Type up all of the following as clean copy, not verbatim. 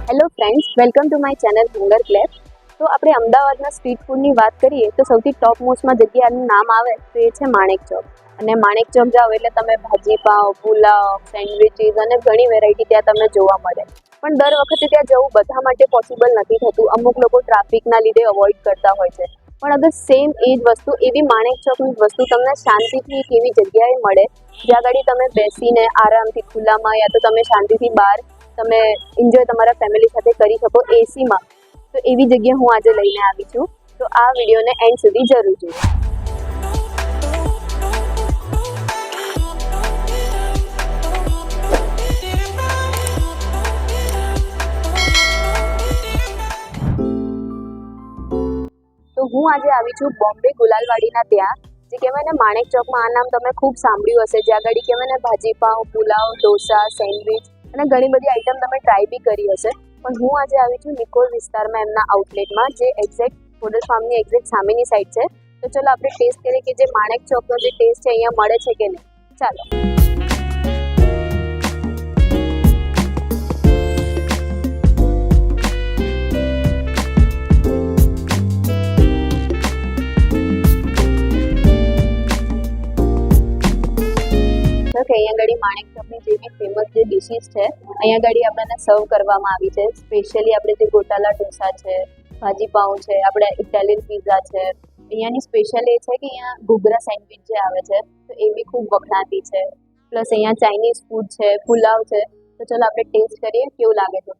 Hello friends, welcome to my channel hunger clap. તો આપણે અમદાવાદના સ્ટ્રીટ ફૂડની વાત કરીએ તો સૌથી ટોપ મોસ્ટમાં જગ્યાનું નામ આવે તો એ છે માણેક ચોક. અને માણેક ચોક જાઓ એટલે તમે ભાજી પાવ, પુલાવ, સેન્ડવિચીસ અને ઘણી વેરાયટી ત્યાં તમને જોવા મળે. પણ દર વખતે ત્યાં જવું બધા માટે પોસિબલ નથી થતું. અમુક લોકો ટ્રાફિકના લીધે અવોઇડ કરતા હોય છે. પણ અગર સેમ એ જ વસ્તુ એવી માણેક ચોકની વસ્તુ તમને શાંતિથી એક એવી જગ્યાએ મળે જ્યાં આગળ તમે બેસીને આરામથી ખુલ્લામાં યા તો તમે શાંતિથી બહાર તમે એન્જોય તમારા ફેમિલી સાથે કરી શકો એસીમાં. તો એવી જગ્યા હું આજે લઈને આવી છું. તો આ વિડીયોને એન્ડ સુધી જરૂર જુઓ. તો હું આજે આવી છું બોમ્બે ગુલાલવાડીના ત્યાં, જે કહેવાય ને માણેક ચોકમાં. આ નામ તમે ખૂબ સાંભળ્યું હશે. જ્યાં આગળ કહેવાય ને ભાજી પાવ, પુલાવ, ઢોસા, સેન્ડવિચ અને ઘણી બધી આઈટમ તમે ટ્રાય બી કરી હશે. પણ હું આજે આવી છું નિકોલ વિસ્તારમાં એમના આઉટલેટમાં, જે એક્ઝેક્ટ ફોડર ફાર્મની એક્ઝેક્ટ સામેની સાઈડ છે. તો ચલો આપણે ટેસ્ટ કરીએ કે જે માણેક ચોકનો જે ટેસ્ટ છે અહીંયા મળે છે કે નહીં. ચાલો. કે અહીંયા આગળ માણેક ચોકની જે બી ફેમસ જે ડિશિસ છે અહીંયા આગળ આપણને સર્વ કરવામાં આવી છે. સ્પેશિયલી આપણે જે ગોટાલા ઢોસા છે, ભાજી પાઉં છે, આપણે ઇટાલિયન પિઝા છે. અહીંયાની સ્પેશિયલ એ છે કે અહીંયા ઘૂઘરા સેન્ડવિચ જે આવે છે તો એ બી ખૂબ વખણાતી છે. પ્લસ અહીંયા ચાઇનીઝ ફૂડ છે, પુલાવ છે. તો ચલો આપણે ટેસ્ટ કરીએ કેવું લાગે છે.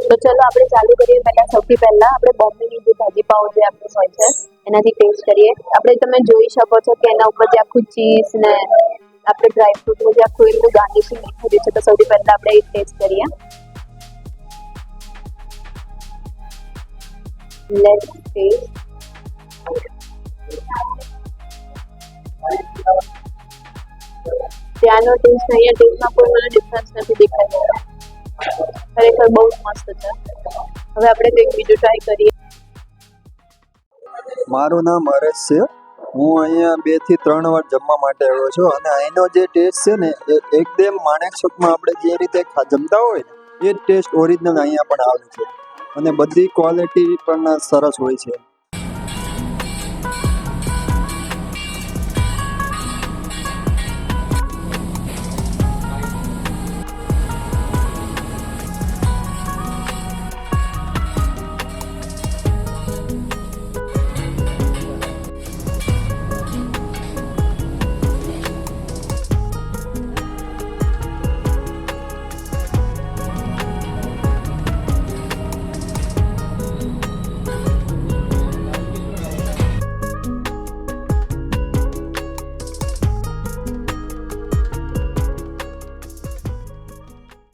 તો ચલો આપણે ચાલુ કરીએ. સૌથી પહેલા આપણે બોમ્બેની જે ભાજી પાઉં જે આપણી હોય છે એનાથી ટેસ્ટ કરીએ. આપણે તમે જોઈ શકો છો કે એના ઉપર જે આખું ચીઝ ને આપણે ડ્રાયફ્રૂટનું જે આખું એનું ગાર્નિશિંગ લીધું છે. તો સૌથી પહેલા આપણે એ ટેસ્ટ કરીએ. Let's taste. ત્યાંનો ટેસ્ટ અહીંયા ટેસ્ટમાં કોઈ મને ડિફરન્સ નથી દેખાતો. ખરેખર બહુ મસ્ત છે. હવે આપણે કંઈક બીજું ટ્રાય કરીએ. મારું નામ હરેશ છે. હું અહીંયા 2 થી 3 વાર જમવા માટે આવ્યો છું અને અહીંનો જે ટેસ્ટ છે ને એ એકદમ માણેક ચોકમાં આપણે જે રીતે જમતા હોય ને એ જ ટેસ્ટ ઓરિજિનલ અહીંયા પણ આવે છે અને બધી ક્વોલિટી પણ સરસ હોય છે.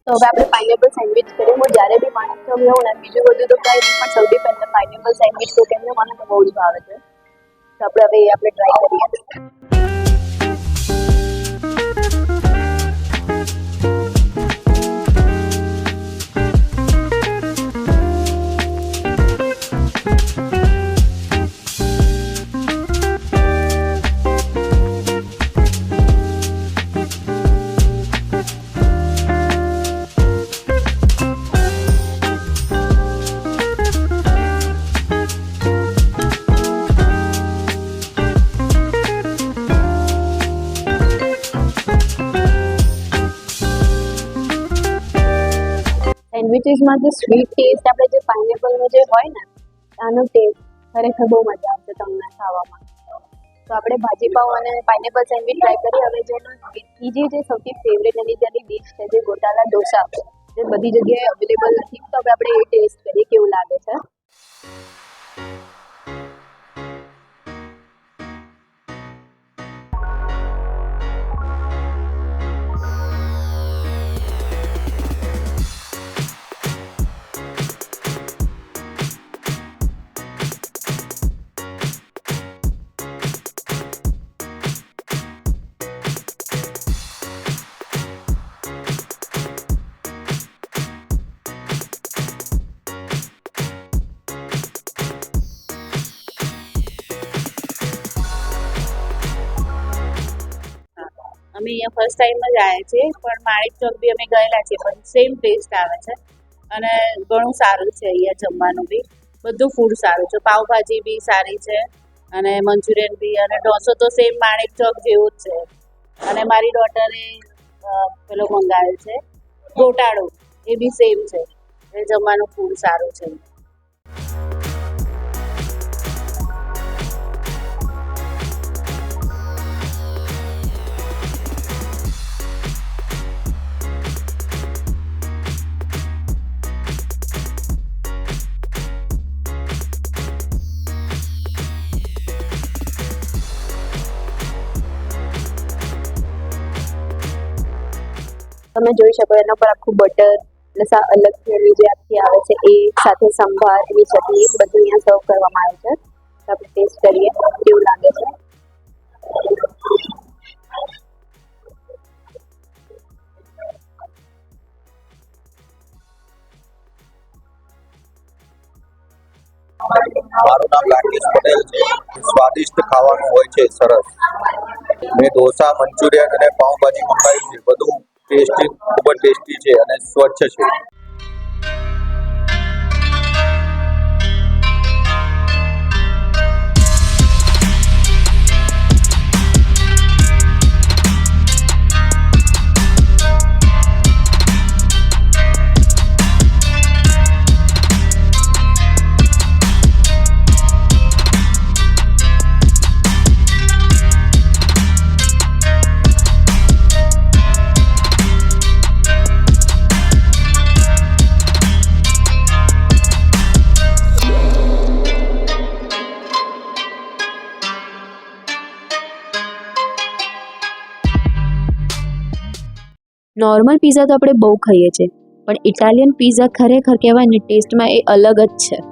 તો હવે આપણે પાઇનેપલ સેન્ડવિચ કરીએ. હું જ્યારે બી માણેક ચોક જાઉં ને બીજું બધું તો કંઈ નહીં, પણ સૌથી પહેલાં પાઇનેપલ સેન્ડવિચ તો કેમને મને તો બહુ જ ભાવે છે. તો આપણે હવે એ આપણે ટ્રાય કરીએ. ચીઝમાં જે સ્વીટ ટેસ્ટ આપણે જે પાઇનેપલનો જે હોય ને આનો ટેસ્ટ ખરેખર બહુ મજા આવશે તમને ખાવામાં. તો આપણે ભાજી પાઉં અને પાઇનેપલ સેન્ડવિચ ટ્રાય કરીએ. હવે જેનો બીજી જે સૌથી ફેવરેટ એની ત્યાંની ડીશ છે જે ગોટાલા ઢોસા, જે બધી જગ્યાએ અવેલેબલ નથી, તો હવે આપણે એ ટેસ્ટ કરીએ કેવું લાગે છે. અમે અહીંયા ફર્સ્ટ ટાઈમ જ આવ્યા છીએ, પણ માણેક ચોક બી અમે ગયેલા છીએ, પણ સેમ ટેસ્ટ આવે છે અને ઘણું સારું છે. અહીંયા જમવાનું બી બધું ફૂડ સારું છે. પાવભાજી બી સારી છે અને મંચુરિયન બી, અને ઢોસો તો સેમ માણેક ચોક જેવું જ છે. અને મારી ડોટરે પેલો મંગાવ્યો છે ગોટાળો, એ બી સેમ છે. એ જમવાનું ફૂડ સારું છે. તમે જોઈ શકો એના પર આખું બટર પ્લસ આ અલગ થયેલી જે આખી આવે છે એ સાથે સંભાર, એની ચટણી બધું અહીંયા સર્વ કરવામાં આવે છે. તો આપણે ટેસ્ટ કરીએ કેવું લાગે છે. મારું નામ લાકેશ પટેલ છે. સ્વાદિષ્ટ ખાવાનું હોય છે, સરસ. મેં ઢોસા, મંચુરિયન અને પાઉંભાજી મંગાવી છે. બધું ટેસ્ટી, ખૂબ જ ટેસ્ટી છે અને સ્વચ્છ છે. નોર્મલ પીઝા તો આપણે બહુ ખાઈએ છીએ, પણ ઇટાલિયન પીઝા ખરેખર કહેવાય ને ટેસ્ટમાં એ અલગ જ છે.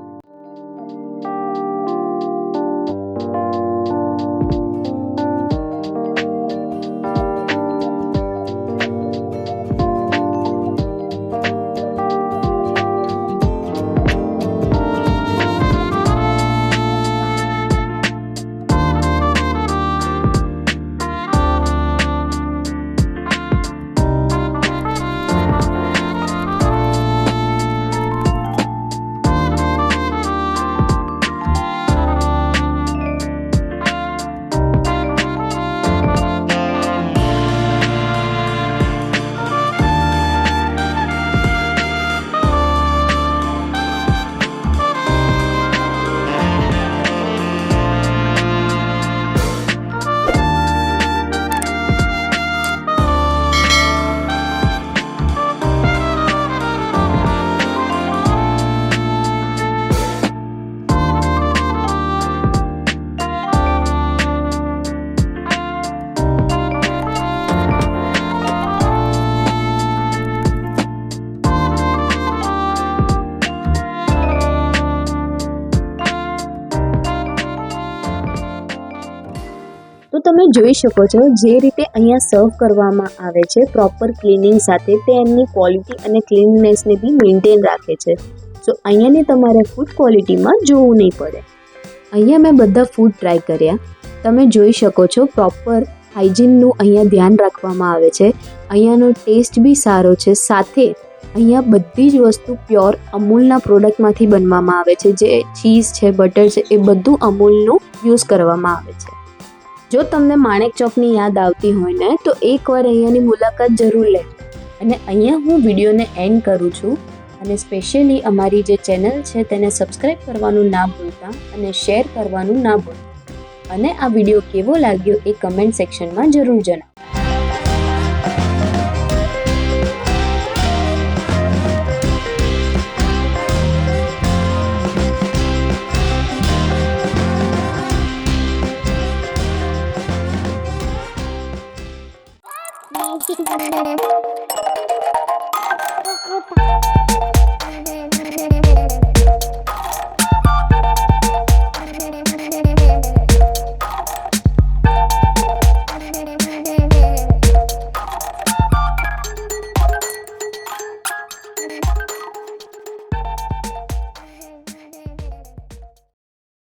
તો તમે જોઈ શકો છો જે રીતે અહીંયા સર્વ કરવામાં આવે છે પ્રોપર ક્લિનિંગ સાથે, તે એમની ક્વોલિટી અને ક્લીનનેસને બી મેન્ટેન રાખે છે. સો અહીંયાની તમારે ફૂડ ક્વોલિટીમાં જોવું નહીં પડે. અહીંયા મેં બધા ફૂડ ટ્રાય કર્યા. તમે જોઈ શકો છો પ્રોપર હાઇજીનનું અહીંયા ધ્યાન રાખવામાં આવે છે. અહીંયાનો ટેસ્ટ બી સારો છે. સાથે અહીંયા બધી જ વસ્તુ પ્યોર અમૂલના પ્રોડક્ટમાંથી બનવામાં આવે છે. જે ચીઝ છે, બટર છે, એ બધું અમૂલનું યુઝ કરવામાં આવે છે. જો તમને માણેક ચોકની યાદ આવતી હોય ને તો એકવાર અહીંયાની મુલાકાત જરૂર લેજો. અને અહીંયા હું વિડીયોને એન્ડ કરું છું. અને સ્પેશિયલી અમારી જે ચેનલ છે તેને સબસ્ક્રાઈબ કરવાનું ના ભૂલતા અને શેર કરવાનું ના ભૂલતા. અને આ વિડીયો કેવો લાગ્યો એ કમેન્ટ સેક્શનમાં જરૂર જણાવો. Thank you.